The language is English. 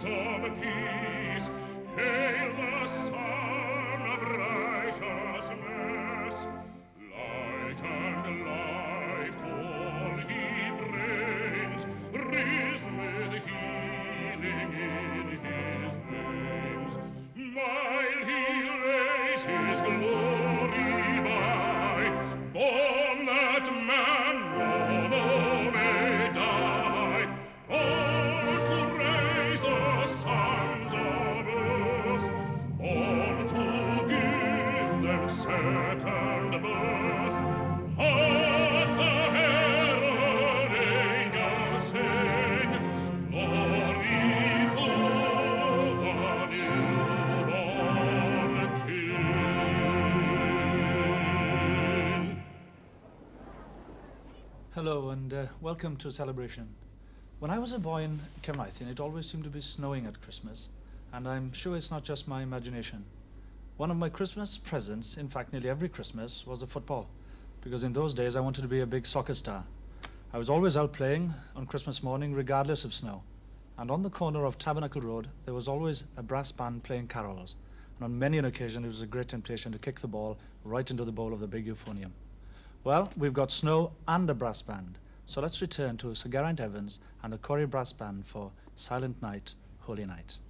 Prince of Peace, hail the Son of Righteousness. Light and life to all he brings, risen with healing in his wings. While he lays his glory by, born that man no more may die. Born to raise the sons of earth, born to give them second birth. Hark the herald angels sing, glory to the newborn King. Hello and welcome to Celebration. When I was a boy in Cefnithin, it always seemed to be snowing at Christmas, and I'm sure it's not just my imagination. One of my Christmas presents, in fact nearly every Christmas, was a football, because in those days I wanted to be a big soccer star. I was always out playing on Christmas morning regardless of snow, and on the corner of Tabernacle Road there was always a brass band playing carols, and on many an occasion it was a great temptation to kick the ball right into the bowl of the big euphonium. Well, we've got snow and a brass band, so let's return to Sir Geraint Evans and the Corrie Brass Band for Silent Night, Holy Night.